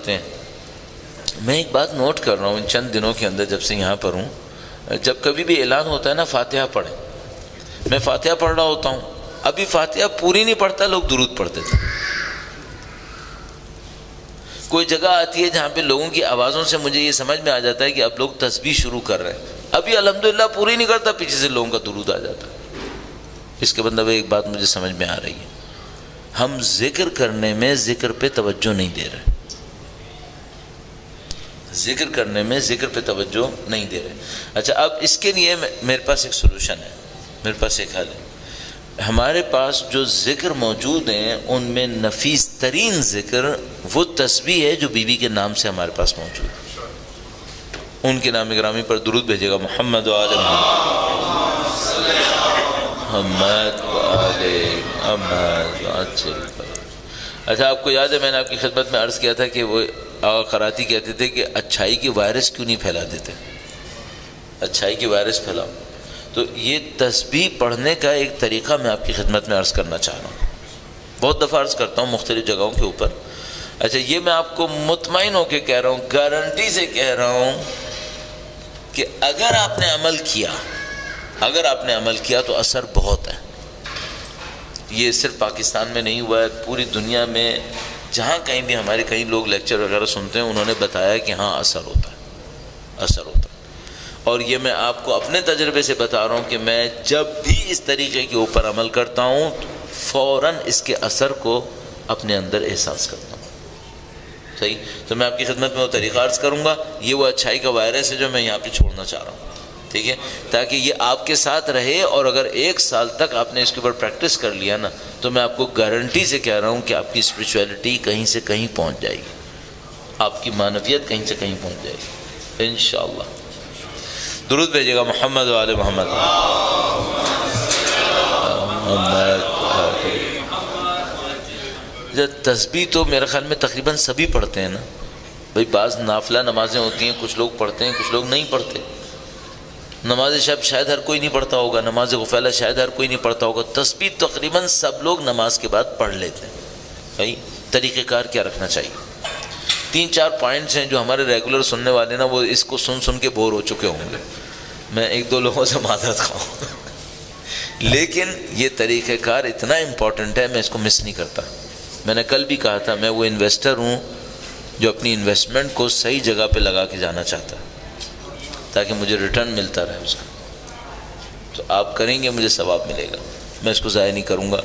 پڑھتے ہیں. میں ایک بات نوٹ کر رہا ہوں ان چند دنوں کے اندر جب سے یہاں پر ہوں, جب کبھی بھی اعلان ہوتا ہے نا فاتحہ پڑھیں, میں فاتحہ پڑھ رہا ہوتا ہوں, ابھی فاتحہ پوری نہیں پڑھتا لوگ درود پڑھتے تھے. کوئی جگہ آتی ہے جہاں پہ لوگوں کی آوازوں سے مجھے یہ سمجھ میں آ جاتا ہے کہ اب لوگ تسبیح شروع کر رہے ہیں, ابھی الحمدللہ پوری نہیں کرتا, پیچھے سے لوگوں کا درود آ جاتا ہے. اس کے مطلب ایک بات مجھے سمجھ میں آ رہی ہے, ہم ذکر کرنے میں ذکر پہ توجہ نہیں دے رہے, ذکر کرنے میں ذکر پہ توجہ نہیں دے رہے. اچھا, اب اس کے لیے میرے پاس ایک سولوشن ہے, میرے پاس ایک حل ہے. ہمارے پاس جو ذکر موجود ہیں ان میں نفیس ترین ذکر وہ تسبیح ہے جو بیوی کے نام سے ہمارے پاس موجود ہے. ان کے نام گرامی پر درود بھیجے گا, محمد و آل محمد و آل محمد. اچھا, آپ کو یاد ہے میں نے آپ کی خدمت میں عرض کیا تھا کہ وہ آقا قراتی کہتے تھے کہ اچھائی کی وائرس کیوں نہیں پھیلا دیتے, اچھائی کی وائرس پھیلاؤ. تو یہ تسبیح پڑھنے کا ایک طریقہ میں آپ کی خدمت میں عرض کرنا چاہ رہا ہوں, بہت دفعہ عرض کرتا ہوں مختلف جگہوں کے اوپر. اچھا, یہ میں آپ کو مطمئن ہو کے کہہ رہا ہوں, گارنٹی سے کہہ رہا ہوں کہ اگر آپ نے عمل کیا تو اثر بہت ہے. یہ صرف پاکستان میں نہیں ہوا ہے, پوری دنیا میں جہاں کہیں بھی ہمارے کئی لوگ لیکچر وغیرہ سنتے ہیں انہوں نے بتایا کہ ہاں اثر ہوتا ہے. اور یہ میں آپ کو اپنے تجربے سے بتا رہا ہوں کہ میں جب بھی اس طریقے کے اوپر عمل کرتا ہوں فوراً اس کے اثر کو اپنے اندر احساس کرتا ہوں. صحیح, تو میں آپ کی خدمت میں وہ طریقہ عرض کروں گا. یہ وہ اچھائی کا وائرس ہے جو میں یہاں پہ چھوڑنا چاہ رہا ہوں, ٹھیک ہے, تاکہ یہ آپ کے ساتھ رہے. اور اگر 1 سال تک آپ نے اس کے اوپر پریکٹس کر لیا نا تو میں آپ کو گارنٹی سے کہہ رہا ہوں کہ آپ کی اسپریچویلٹی کہیں سے کہیں پہنچ جائے گی, آپ کی معنویت کہیں سے کہیں پہنچ جائے گی انشاءاللہ. درود بھیجے گا, محمد و آل محمد. تسبیح تو میرے خیال میں تقریباً سبھی پڑھتے ہیں نا بھئی. بعض نافلہ نمازیں ہوتی ہیں, کچھ لوگ پڑھتے ہیں کچھ لوگ نہیں پڑھتے. نماز شب شاید ہر کوئی نہیں پڑھتا ہوگا, نماز غفلہ شاید ہر کوئی نہیں پڑھتا ہوگا. تسبیح تقریباً سب لوگ نماز کے بعد پڑھ لیتے ہیں. بھائی طریقہ کار کیا رکھنا چاہیے؟ 3-4 پوائنٹس ہیں جو ہمارے ریگولر سننے والے نا وہ اس کو سن کے بور ہو چکے ہوں گے. میں 1-2 لوگوں سے معذرت خواہوں لیکن یہ طریقہ کار اتنا امپورٹنٹ ہے, میں اس کو مس نہیں کرتا. میں نے کل بھی کہا تھا میں وہ انویسٹر ہوں جو اپنی انویسٹمنٹ کو صحیح جگہ پہ لگا کے جانا چاہتا ہے تاکہ مجھے ریٹرن ملتا رہے اس کا. تو آپ کریں گے مجھے ثواب ملے گا, میں اس کو ضائع نہیں کروں گا.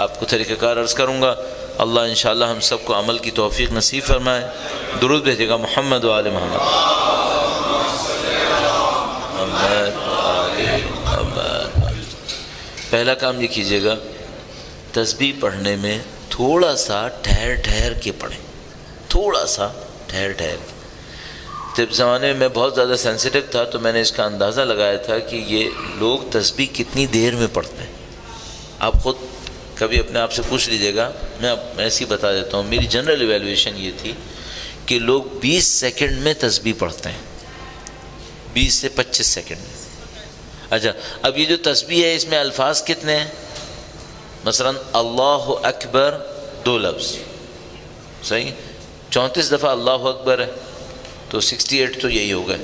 آپ کو طریقہ کار عرض کروں گا. اللہ انشاءاللہ ہم سب کو عمل کی توفیق نصیب فرمائے. درود بھیجے گا, محمد و آل محمد. پہلا کام یہ کیجیے گا, تسبیح پڑھنے میں تھوڑا سا ٹھہر کے پڑھیں, تھوڑا سا ٹھہر کے. جب زمانے میں میں بہت زیادہ سینسیٹیو تھا تو میں نے اس کا اندازہ لگایا تھا کہ یہ لوگ تسبیح کتنی دیر میں پڑھتے ہیں. آپ خود کبھی اپنے آپ سے پوچھ لیجئے گا. میں ایسے ہی بتا دیتا ہوں, میری جنرل ایویلویشن یہ تھی کہ لوگ 20 سیکنڈ میں تسبیح پڑھتے ہیں, 20 سے 25 سیکنڈ میں. اچھا, اب یہ جو تسبیح ہے اس میں الفاظ کتنے ہیں؟ مثلا اللہ اکبر 2 لفظ, صحیح, 34 دفعہ اللہ اکبر ہے تو 68 تو یہی ہو گئے.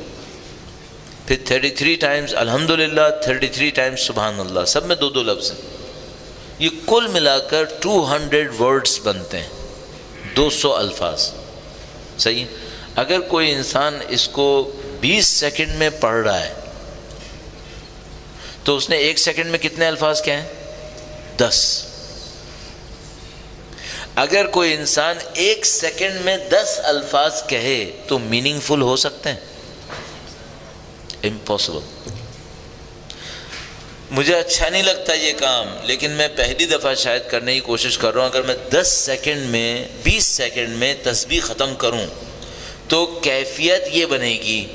پھر 33 ٹائمز الحمدللہ, 33 ٹائمز سبحان اللہ, سب میں 2 لفظ ہیں. یہ کل ملا کر 200 ورڈز بنتے ہیں, 200 الفاظ. صحیح, اگر کوئی انسان اس کو 20 سیکنڈ میں پڑھ رہا ہے تو اس نے 1 سیکنڈ میں کتنے الفاظ کہے ہیں؟ 10. اگر کوئی انسان 1 سیکنڈ میں 10 الفاظ کہے تو میننگ فل ہو سکتے ہیں؟ امپاسبل. مجھے اچھا نہیں لگتا یہ کام, لیکن میں پہلی دفعہ شاید کرنے کی کوشش کر رہا ہوں. اگر میں 10 سیکنڈ میں 20 سیکنڈ میں تسبیح ختم کروں تو کیفیت یہ بنے گی,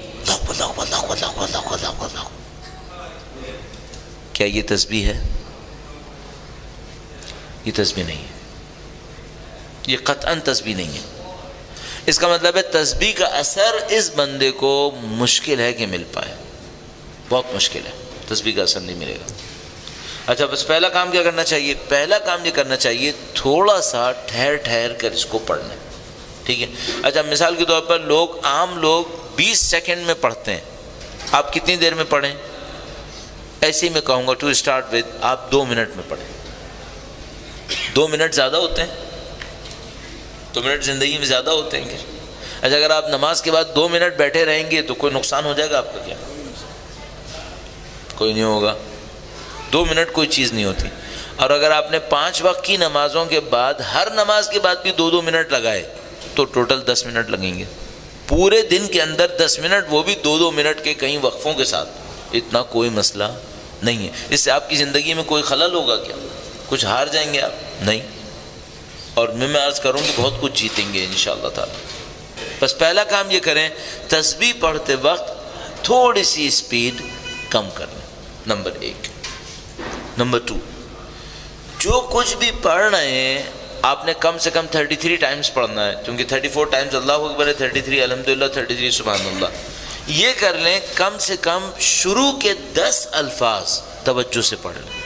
کیا یہ تسبیح ہے؟ یہ تسبیح نہیں ہے, یہ قطعاً تسبیح نہیں ہے. اس کا مطلب ہے تسبیح کا اثر اس بندے کو مشکل ہے کہ مل پائے, بہت مشکل ہے, تسبیح کا اثر نہیں ملے گا. اچھا, بس پہلا کام کیا کرنا چاہیے؟ پہلا کام یہ کرنا چاہیے تھوڑا سا ٹھہر کر اس کو پڑھنا. ٹھیک ہے. اچھا مثال کے طور پر عام لوگ 20 سیکنڈ میں پڑھتے ہیں، آپ کتنی دیر میں پڑھیں؟ ایسے ہی میں کہوں گا ٹو اسٹارٹ وتھ آپ 2 منٹ میں پڑھیں. 2 منٹ زیادہ ہوتے ہیں؟ 2 منٹ زندگی میں زیادہ ہوتے ہیں کیا؟ اچھا اگر آپ نماز کے بعد 2 منٹ بیٹھے رہیں گے تو کوئی نقصان ہو جائے گا آپ کا کیا؟ کوئی نہیں ہوگا. 2 منٹ کوئی چیز نہیں ہوتی. اور اگر آپ نے 5 وقت کی نمازوں کے بعد ہر نماز کے بعد بھی 2 منٹ لگائے تو ٹوٹل 10 منٹ لگیں گے. پورے دن کے اندر 10 منٹ، وہ بھی 2 منٹ کے کئی وقفوں کے ساتھ. اتنا کوئی مسئلہ نہیں ہے. اس سے آپ کی زندگی میں کوئی خلل ہوگا کیا؟ کچھ ہار جائیں گے آپ؟ نہیں. اور میں عرض کروں کہ بہت کچھ جیتیں گے انشاءاللہ تعالی. بس پہلا کام یہ کریں، تسبیح پڑھتے وقت تھوڑی سی اسپیڈ کم کریں، نمبر 1. نمبر 2، جو کچھ بھی پڑھ رہے ہیں آپ نے کم سے کم 33 ٹائمز پڑھنا ہے، کیونکہ 34 ٹائمز اللہ اکبر ہے، 33 الحمدللہ، 33 سبحان اللہ. یہ کر لیں کم سے کم شروع کے 10 الفاظ توجہ سے پڑھ لیں.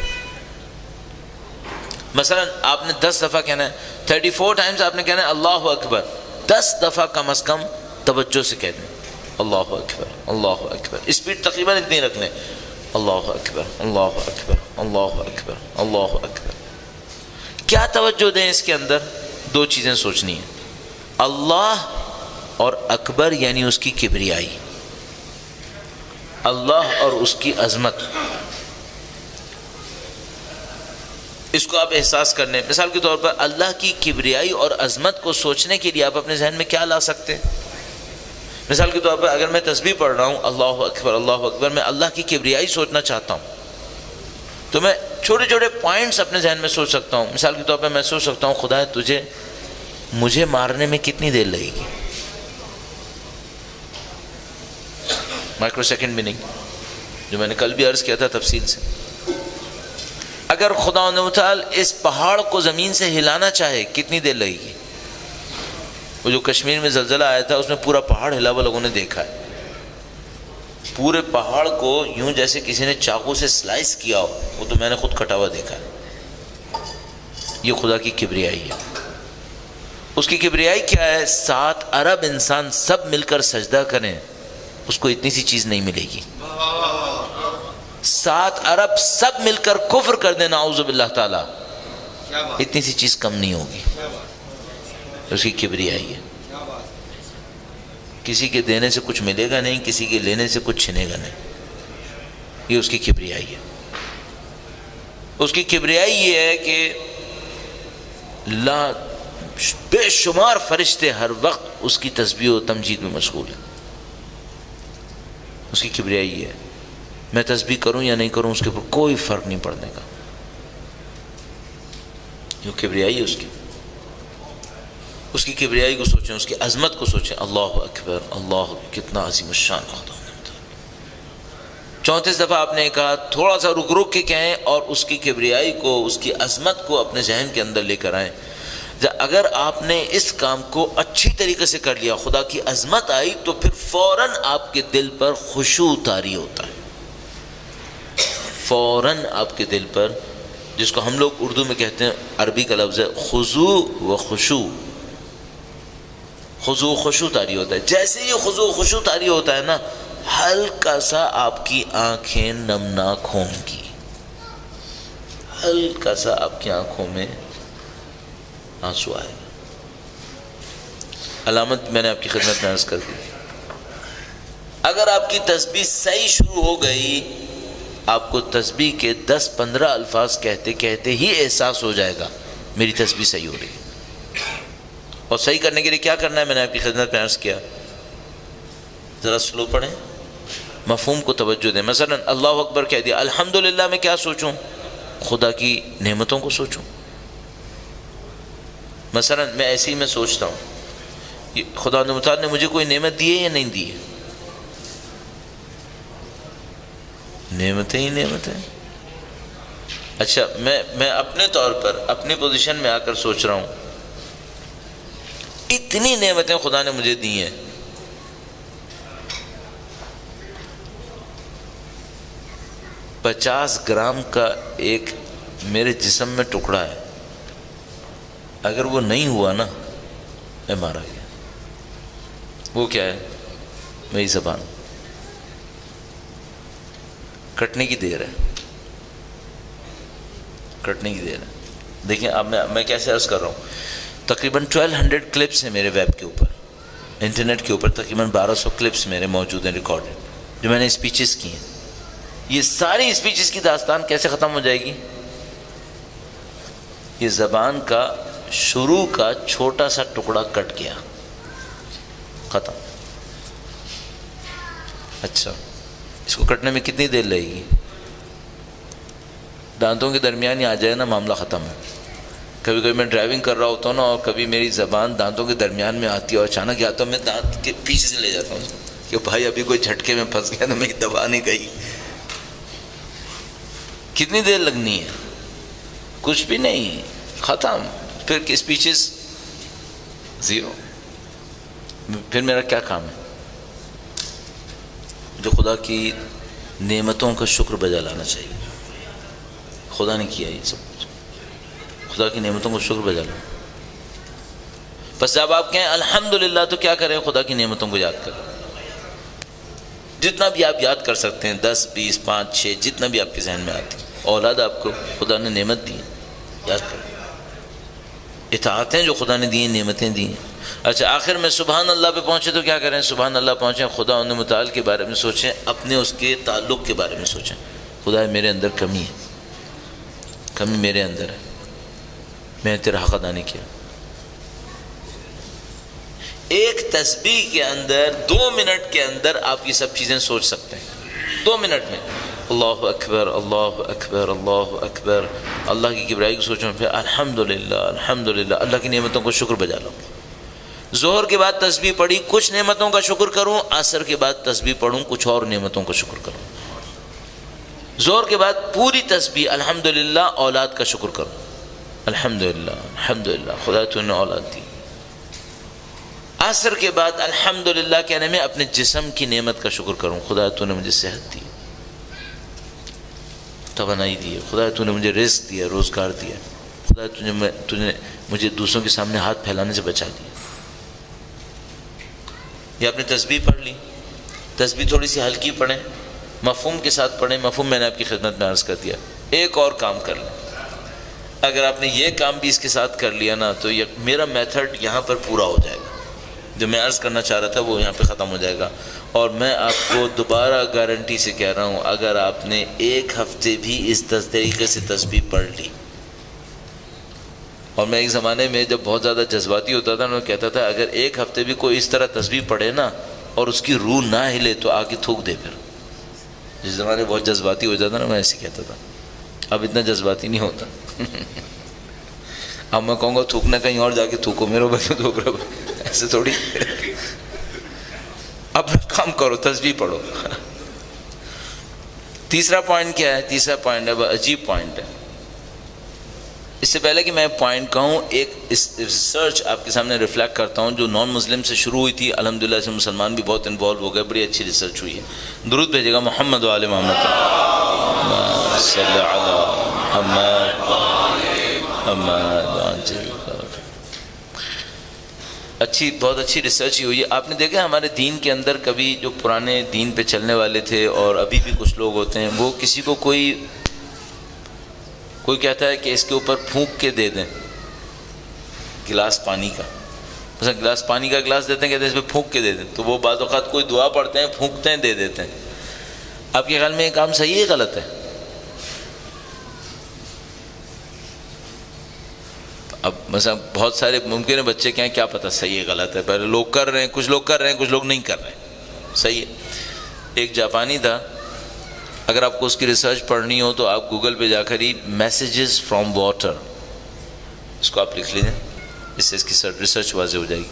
مثلا آپ نے 10 دفعہ کہنا ہے، 34 ٹائمز آپ نے کہنا ہے اللہ اکبر، 10 دفعہ کم از کم توجہ سے کہہ دیں اللہ اکبر اللہ اکبر. اسپیڈ تقریباً اتنی رکھ لیں، اللہ اکبر اللہ اکبر اللہ اکبر اللہ اکبر. کیا توجہ دیں اس کے اندر؟ 2 چیزیں سوچنی ہیں، اللہ اور اکبر یعنی اس کی کبریائی، اللہ اور اس کی عظمت. اس کو آپ احساس کر لیں. مثال کے طور پر اللہ کی کبریائی اور عظمت کو سوچنے کے لیے آپ اپنے ذہن میں کیا لا سکتے ہیں؟ مثال کے طور پر اگر میں تسبیح پڑھ رہا ہوں اللہ اکبر، میں اللہ کی کبریائی سوچنا چاہتا ہوں تو میں چھوٹے چھوٹے پوائنٹس اپنے ذہن میں سوچ سکتا ہوں. مثال کے طور پر میں سوچ سکتا ہوں خدا مجھے مارنے میں کتنی دیر لگے گی؟ مائکرو سیکنڈ بھی نہیں، جو میں نے کل بھی عرض کیا تھا تفصیل سے. اگر خدا و تعالی اس پہاڑ کو زمین سے ہلانا چاہے کتنی دیر لگے گی؟ وہ جو کشمیر میں زلزلہ آیا تھا اس میں پورا پہاڑ ہلا ہوا لوگوں نے دیکھا ہے. پورے پہاڑ کو یوں جیسے کسی نے چاقو سے سلائس کیا ہو، وہ تو میں نے خود کٹا ہوا دیکھا ہے. یہ خدا کی کبریائی ہے. اس کی کبریائی کیا ہے؟ 7 ارب انسان سب مل کر سجدہ کریں، اس کو اتنی سی چیز نہیں ملے گی. 7 ارب سب مل کر کفر کر دیں نعوذ باللہ تعالی، اتنی سی چیز کم نہیں ہوگی. اس کی کبریائی ہے. کسی کے دینے سے کچھ ملے گا نہیں، کسی کے لینے سے کچھ چھنے گا نہیں. یہ اس کی کبریائی ہے. اس کی کبریائی یہ ہے کہ بے شمار فرشتے ہر وقت اس کی تسبیح و تمجید میں مشغول ہیں. اس کی کبریائی یہ ہے. میں تسبیح کروں یا نہیں کروں اس کے اوپر کوئی فرق نہیں پڑنے کا. یہ کبریائی ہے اس کی. اس کی کبریائی کو سوچیں، اس کی عظمت کو سوچیں. اللہ اکبر اللہ، کتنا عظیم الشان خدا. 34 دفعہ آپ نے کہا، تھوڑا سا رک رک کے کہیں اور اس کی کبریائی کو، اس کی عظمت کو اپنے ذہن کے اندر لے کر آئیں. اگر آپ نے اس کام کو اچھی طریقے سے کر لیا، خدا کی عظمت آئی، تو پھر فوراً آپ کے دل پر خشوع طاری ہوتا ہے. فوراً آپ کے دل پر، جس کو ہم لوگ اردو میں کہتے ہیں، عربی کا لفظ ہے خضوع و خشوع. خضوع خشوع طاری ہوتا ہے. جیسے یہ خضوع خشوع طاری ہوتا ہے نا، ہلکا سا آپ کی آنکھیں نمناک ہوں گی. ہلکا سا آپ کی آنکھوں میں آنسو آئے گا. علامت میں نے آپ کی خدمت میں عرض کر دی. اگر آپ کی تسبیح صحیح شروع ہو گئی، آپ کو تسبیح کے 10-15 الفاظ کہتے کہتے ہی احساس ہو جائے گا میری تسبیح صحیح ہو رہی ہے. اور صحیح کرنے کے لیے کیا کرنا ہے میں نے آپ کی خدمت میں عرض کیا. ذرا سلو پڑھیں، مفہوم کو توجہ دیں. مثلا اللہ اکبر کہہ دیا، الحمدللہ میں کیا سوچوں؟ خدا کی نعمتوں کو سوچوں. مثلا میں ایسے ہی میں سوچتا ہوں خدا متعال نے مجھے کوئی نعمت دی ہے یا نہیں دی ہے؟ نعمتیں ہی نعمتیں. اچھا میں اپنے طور پر اپنی پوزیشن میں آ کر سوچ رہا ہوں، اتنی نعمتیں خدا نے مجھے دی ہیں، 50 گرام کا ایک میرے جسم میں ٹکڑا ہے، اگر وہ نہیں ہوا نا میں مارا گیا. وہ کیا ہے؟ میری زبان. کٹنے کی دیر ہے، کٹنے کی دیر ہے. دیکھیں اب میں کیسے عرض کر رہا ہوں، تقریباً 1200 کلپس ہیں میرے ویب کے اوپر، انٹرنیٹ کے اوپر تقریباً 1200 کلپس میرے موجود ہیں ریکارڈڈ، جو میں نے اسپیچز کی ہیں. یہ ساری اسپیچز کی داستان کیسے ختم ہو جائے گی؟ یہ زبان کا شروع کا چھوٹا سا ٹکڑا کٹ گیا، ختم. اچھا اس کو کٹنے میں کتنی دیر لگے گی؟ دانتوں کے درمیان ہی آ جائے نا، معاملہ ختم ہے. کبھی کبھی میں ڈرائیونگ کر رہا ہوتا ہوں نا، اور کبھی میری زبان دانتوں کے درمیان میں آتی ہے اور اچانک آتا ہوں میں دانت کے پیچھے سے لے جاتا ہوں کہ بھائی ابھی کوئی جھٹکے میں پھنس گیا تو میری دبا نہیں گئی. کتنی دیر لگنی ہے؟ کچھ بھی نہیں، ختم. پھر اسپیچز زیرو. پھر میرا کیا کام ہے؟ جو خدا کی نعمتوں کا شکر بجا لانا چاہیے. خدا نے کیا یہ سب کچھ، خدا کی نعمتوں کو شکر بجا لانا. بس جب آپ کہیں الحمدللہ تو کیا کریں؟ خدا کی نعمتوں کو یاد کریں. جتنا بھی آپ یاد کر سکتے ہیں، 10 20 5 6 جتنا بھی آپ کے ذہن میں آتی. اولاد آپ کو خدا نے نعمت دی ہے، یاد کریں. اطاعتیں جو خدا نے دی ہیں، نعمتیں دی ہیں. اچھا آخر میں سبحان اللہ پہ پہنچے تو کیا کریں؟ سبحان اللہ پہنچیں، خدا ان متعال کے بارے میں سوچیں، اپنے اس کے تعلق کے بارے میں سوچیں. خدا میرے اندر کمی ہے، کمی میرے اندر ہے، میں نے تیرا حق ادا نہیں کیا. ایک تسبیح کے اندر 2 منٹ کے اندر آپ یہ سب چیزیں سوچ سکتے ہیں. 2 منٹ میں اللہ اکبر اللہ اکبر اللہ اکبر، اللہ کی کبریائی کو سوچوں، پھر الحمدللہ الحمدللہ، اللہ کی نعمتوں کو شکر بجا لو. ظہر کے بعد تسبیح پڑھی، کچھ نعمتوں کا شکر کروں. عصر کے بعد تسبیح پڑھوں، کچھ اور نعمتوں کا شکر کروں. ظہر کے بعد پوری تسبیح الحمدللہ، اولاد کا شکر کروں. الحمدللہ الحمدللہ خدا تو نے اولاد دی. عصر کے بعد الحمدللہ کہنے میں اپنے جسم کی نعمت کا شکر کروں. خدا تو نے مجھے صحت دی، توانائی دی ہے. خدا تو نے مجھے رزق دیا، روزگار دیا. خدا تو نے مجھے دوسروں کے سامنے ہاتھ پھیلانے سے بچا دیا. یا آپ نے تسبیح پڑھ لی، تسبیح تھوڑی سی ہلکی پڑھیں، مفہوم کے ساتھ پڑھیں. مفہوم میں نے آپ کی خدمت میں عرض کر دیا. ایک اور کام کر لیں، اگر آپ نے یہ کام بھی اس کے ساتھ کر لیا نا تو میرا میتھڈ یہاں پر پورا ہو جائے گا. جو میں عرض کرنا چاہ رہا تھا وہ یہاں پہ ختم ہو جائے گا. اور میں آپ کو دوبارہ گارنٹی سے کہہ رہا ہوں، اگر آپ نے 1 ہفتے بھی اس طریقے سے تسبیح پڑھ لی. اور میں ایک زمانے میں جب بہت زیادہ جذباتی ہوتا تھا میں کہتا تھا اگر 1 ہفتے بھی کوئی اس طرح تسبیح پڑھے نا اور اس کی روح نہ ہلے تو آ کے تھوک دے. پھر جس زمانے بہت جذباتی ہو جاتا نا میں ایسے کہتا تھا. اب اتنا جذباتی نہیں ہوتا. اب میں کہوں گا تھوکنا کہیں اور جا کے تھوکو، میرے بھائی تھوک رہا ایسے تھوڑی. اپنا کام کرو، تسبیح پڑھو. تیسرا پوائنٹ کیا ہے؟ تیسرا پوائنٹ ہے عجیب پوائنٹ ہے. اس سے پہلے کہ میں پوائنٹ کہوں، ایک ریسرچ آپ کے سامنے ریفلیکٹ کرتا ہوں جو نان مسلم سے شروع ہوئی تھی. الحمدللہ سے مسلمان بھی بہت انوالو ہو گئے. بڑی اچھی ریسرچ ہوئی ہے. درود بھیجے گا محمد و آل محمد. صلی علی محمد. اچھی، بہت اچھی ریسرچ ہی ہوئی ہے. آپ نے دیکھا ہمارے دین کے اندر کبھی جو پرانے دین پہ چلنے والے تھے اور ابھی بھی کچھ لوگ ہوتے ہیں، وہ کسی کو کوئی کہتا ہے کہ اس کے اوپر پھونک کے دے دیں گلاس پانی کا. مثلا گلاس پانی کا گلاس دیتے ہیں، کہتے ہیں اس پہ پھونک کے دے دیں. تو وہ بعض اوقات کوئی دعا پڑھتے ہیں، پھونکتے ہیں، دے دیتے ہیں. آپ کے خیال میں یہ کام صحیح ہے غلط ہے؟ اب مثلا بہت سارے ممکن ہے بچے کہیں کیا پتہ صحیح ہے غلط ہے. پہلے لوگ کر رہے ہیں، کچھ لوگ کر رہے ہیں، کچھ لوگ نہیں کر رہے ہیں. صحیح ہے. ایک جاپانی تھا، اگر آپ کو اس کی ریسرچ پڑھنی ہو تو آپ گوگل پہ جا کر ہی میسیجز فرام واٹر اس کو آپ لکھ لیجیے، اس سے اس کی ریسرچ واضح ہو جائے گی.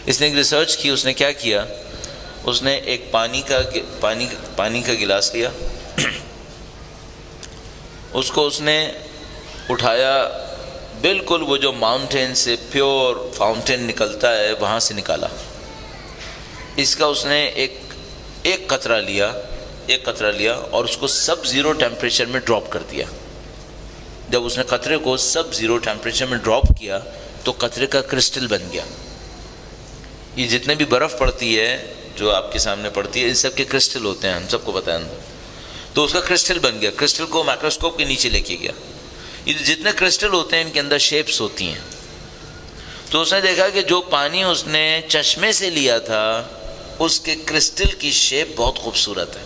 اس نے ایک ریسرچ کی. اس نے کیا کیا، اس نے ایک پانی کا گلاس لیا، اس کو اس نے اٹھایا، بالکل وہ جو ماؤنٹین سے پیور فاؤنٹین نکلتا ہے وہاں سے نکالا. اس کا اس نے ایک قطرہ لیا اور اس کو سب زیرو ٹیمپریچر میں ڈراپ کر دیا. جب اس نے قطرے کو سب زیرو ٹیمپریچر میں ڈراپ کیا تو قطرے کا کرسٹل بن گیا. یہ جتنے بھی برف پڑتی ہے جو آپ کے سامنے پڑتی ہے ان سب کے کرسٹل ہوتے ہیں، ہم سب کو پتہ ہے اندر. تو اس کا کرسٹل بن گیا، کرسٹل کو مائکروسکوپ کے نیچے لے کے گیا. یہ جتنے کرسٹل ہوتے ہیں ان کے اندر شیپس ہوتی ہیں. تو اس نے دیکھا کہ جو پانی اس نے چشمے سے لیا تھا اس کے کرسٹل کی شیپ بہت خوبصورت ہے.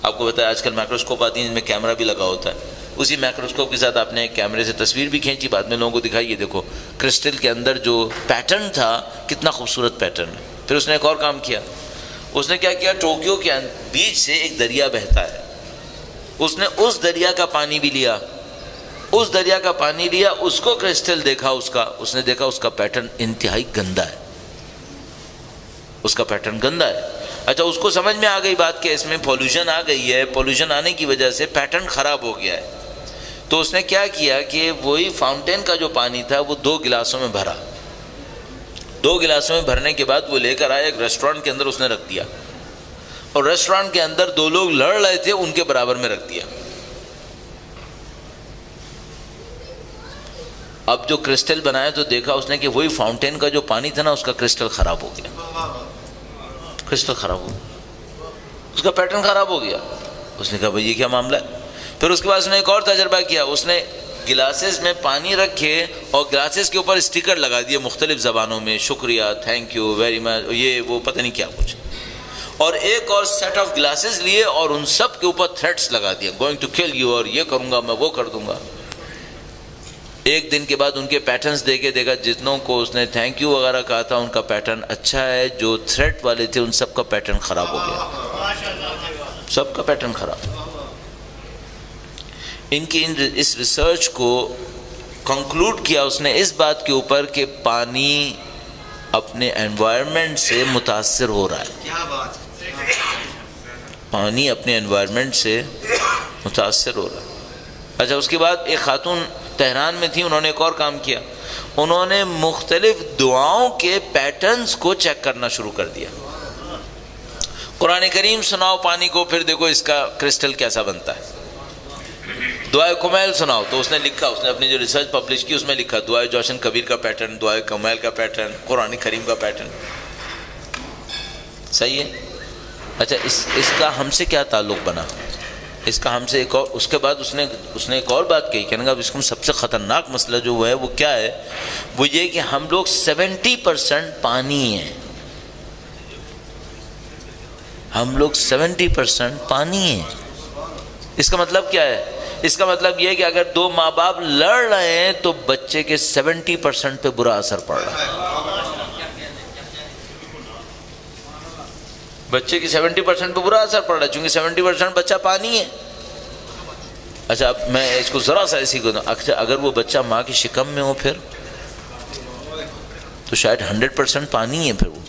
آپ کو بتایا آج کل مائکروسکوپ آتی ہیں جن میں کیمرہ بھی لگا ہوتا ہے، اسی مائکروسکوپ کے ساتھ آپ نے کیمرے سے تصویر بھی کھینچی، بعد میں لوگوں کو دکھائی یہ دیکھو کرسٹل کے اندر جو پیٹرن تھا کتنا خوبصورت پیٹرن ہے. پھر اس نے ایک اور کام کیا، اس نے کیا کیا، ٹوکیو کے بیچ سے ایک دریا بہتا ہے، اس نے اس دریا کا پانی بھی لیا، اس دریا کا پانی لیا، اس کو کرسٹل دیکھا اس نے دیکھا اس کا پیٹرن انتہائی گندا ہے، اس کا پیٹرن گندا ہے. اچھا اس کو سمجھ میں آ گئی بات کہ اس میں پولوشن آ گئی ہے، پولوشن آنے کی وجہ سے پیٹرن خراب ہو گیا ہے. تو اس نے کیا کیا کہ وہی فاؤنٹین کا جو پانی تھا وہ 2 گلاسوں میں بھرا، 2 گلاسوں میں بھرنے کے بعد وہ لے کر آیا ایک ریسٹورینٹ کے اندر اس نے رکھ دیا، اور ریسٹورینٹ کے اندر 2 لوگ لڑ رہے تھے ان کے برابر میں رکھ دیا. اب جو کرسٹل بنایا تو دیکھا اس نے کہ وہی فاؤنٹین کا جو پانی تھا نا اس کا کرسٹل خراب ہو گیا، کرسٹل خراب ہو گیا، اس کا پیٹرن خراب ہو گیا. اس نے کہا بھئی یہ کیا معاملہ ہے. پھر اس کے بعد اس نے ایک اور تجربہ کیا، اس نے گلاسز میں پانی رکھے اور گلاسز کے اوپر اسٹیکر لگا دیے مختلف زبانوں میں، شکریہ، تھینک یو ویری مچ، یہ وہ پتہ نہیں کیا کچھ. اور ایک اور سیٹ آف گلاسز لیے اور ان سب کے اوپر تھریٹس لگا دیے، گوئنگ ٹو کل یو، اور یہ کروں گا میں، وہ کر دوں گا. ایک دن کے بعد ان کے پیٹرنز دیکھے، دیکھا جتنوں کو اس نے تھینک یو وغیرہ کہا تھا ان کا پیٹرن اچھا ہے، جو تھریٹ والے تھے ان سب کا پیٹرن خراب ہو گیا، سب کا پیٹرن خراب. ان کی اس ریسرچ کو کنکلوڈ کیا اس نے اس بات کے اوپر کہ پانی اپنے انوائرمنٹ سے متاثر ہو رہا ہے، پانی اپنے انوائرمنٹ سے متاثر ہو رہا ہے. اچھا اس کے بعد ایک خاتون تہران میں تھی، انہوں نے ایک اور کام کیا، انہوں نے مختلف دعاؤں کے پیٹرنز کو چیک کرنا شروع کر دیا. قرآن کریم سناؤ پانی کو، پھر دیکھو اس کا کرسٹل کیسا بنتا ہے. دعائے کمیل سناؤ، تو اس نے لکھا، اس نے اپنی جو ریسرچ پبلش کی اس میں لکھا دعائے جوشن کبیر کا پیٹرن، دعائے کمیل کا پیٹرن، قرآن کریم کا پیٹرن. صحیح ہے. اچھا اس کا ہم سے کیا تعلق بنا، اس کا ہم سے ایک اور، اس کے بعد اس نے ایک اور بات کہی، کہنے گا اس کو سب سے خطرناک مسئلہ جو ہے وہ کیا ہے، وہ یہ کہ ہم لوگ 70% پانی ہیں، ہم لوگ 70% پانی ہیں. اس کا مطلب کیا ہے، اس کا مطلب یہ ہے کہ اگر 2 ماں باپ لڑ رہے ہیں تو بچے کے 70% پہ برا اثر پڑ رہا ہے، بچے کی 70% پہ برا اثر پڑ رہا ہے، چونکہ 70% بچہ پانی ہے. اچھا اب میں اس کو ذرا سا ایسی کو دوں، اگر وہ بچہ ماں کی شکم میں ہو پھر تو شاید 100% پانی ہے، پھر وہ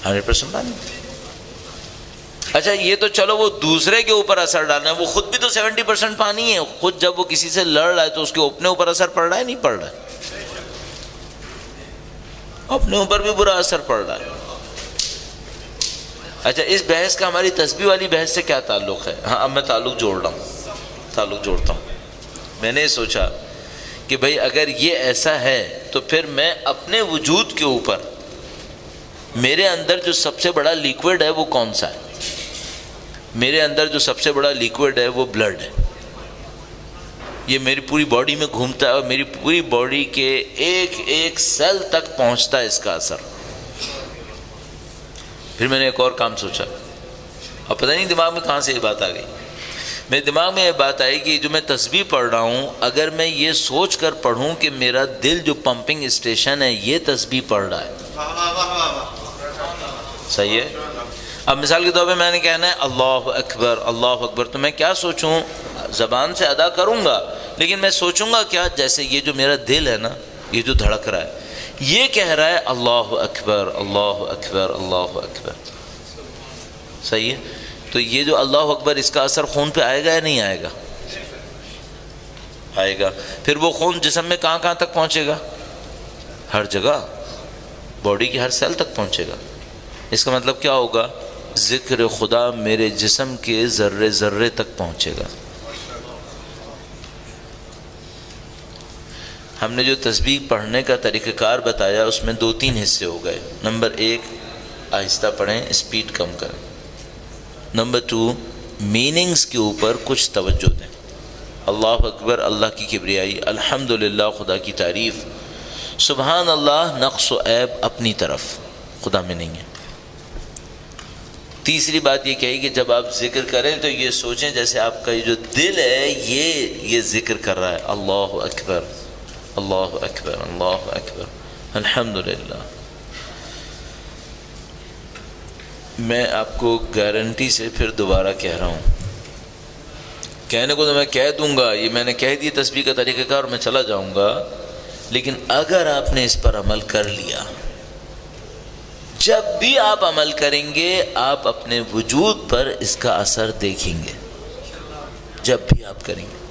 100% پانی. اچھا یہ تو چلو وہ دوسرے کے اوپر اثر ڈالنا ہے، وہ خود بھی تو 70% پانی ہے، خود جب وہ کسی سے لڑ رہا ہے تو اس کے اپنے اوپر اثر پڑ رہا ہے، نہیں پڑ رہا ہے، اپنے اوپر بھی برا اثر پڑ رہا ہے. اچھا اس بحث کا ہماری تسبیح والی بحث سے کیا تعلق ہے؟ ہاں اب میں تعلق جوڑتا ہوں. میں نے سوچا کہ بھئی اگر یہ ایسا ہے تو پھر میں اپنے وجود کے اوپر، میرے اندر جو سب سے بڑا لیکوڈ ہے وہ کون سا ہے؟ میرے اندر جو سب سے بڑا لیکوڈ ہے وہ بلڈ ہے. یہ میری پوری باڈی میں گھومتا ہے اور میری پوری باڈی کے ایک ایک سیل تک پہنچتا ہے اس کا اثر. پھر میں نے ایک اور کام سوچا، اور پتہ نہیں دماغ میں کہاں سے یہ بات آ گئی. میرے دماغ میں یہ بات آئی کہ جو میں تسبیح پڑھ رہا ہوں، اگر میں یہ سوچ کر پڑھوں کہ میرا دل جو پمپنگ اسٹیشن ہے یہ تسبیح پڑھ رہا ہے، صحیح ہے. اب مثال کے طور پہ میں نے کہنا ہے اللہ اکبر اللہ اکبر، تو میں کیا سوچوں، زبان سے ادا کروں گا لیکن میں سوچوں گا کیا، جیسے یہ جو میرا دل ہے نا، یہ جو دھڑک رہا ہے یہ کہہ رہا ہے اللہ اکبر اللہ اکبر اللہ اکبر، صحیح ہے. تو یہ جو اللہ اکبر اس کا اثر خون پہ آئے گا یا نہیں آئے گا؟ آئے گا. پھر وہ خون جسم میں کہاں کہاں تک پہنچے گا؟ ہر جگہ، باڈی کی ہر سیل تک پہنچے گا. اس کا مطلب کیا ہوگا؟ ذکر خدا میرے جسم کے ذرے ذرے تک پہنچے گا. ہم نے جو تسبیح پڑھنے کا طریقہ کار بتایا اس میں 2-3 حصے ہو گئے. نمبر 1 آہستہ پڑھیں، اسپیڈ کم کریں. نمبر 2 میننگز کے اوپر کچھ توجہ دیں. اللہ اکبر، اللہ کی کبریائی، الحمدللہ خدا کی تعریف، سبحان اللہ، نقص و عیب اپنی طرف، خدا میں نہیں ہے. تیسری بات یہ کہی کہ جب آپ ذکر کریں تو یہ سوچیں جیسے آپ کا یہ جو دل ہے یہ ذکر کر رہا ہے، اللہ اکبر اللہ اکبر اللہ اکبر الحمدللہ. میں آپ کو گارنٹی سے پھر دوبارہ کہہ رہا ہوں، کہنے کو تو میں کہہ دوں گا، یہ میں نے کہہ دی تسبیح کا طریقہ کار، میں چلا جاؤں گا، لیکن اگر آپ نے اس پر عمل کر لیا، جب بھی آپ عمل کریں گے آپ اپنے وجود پر اس کا اثر دیکھیں گے، جب بھی آپ کریں گے.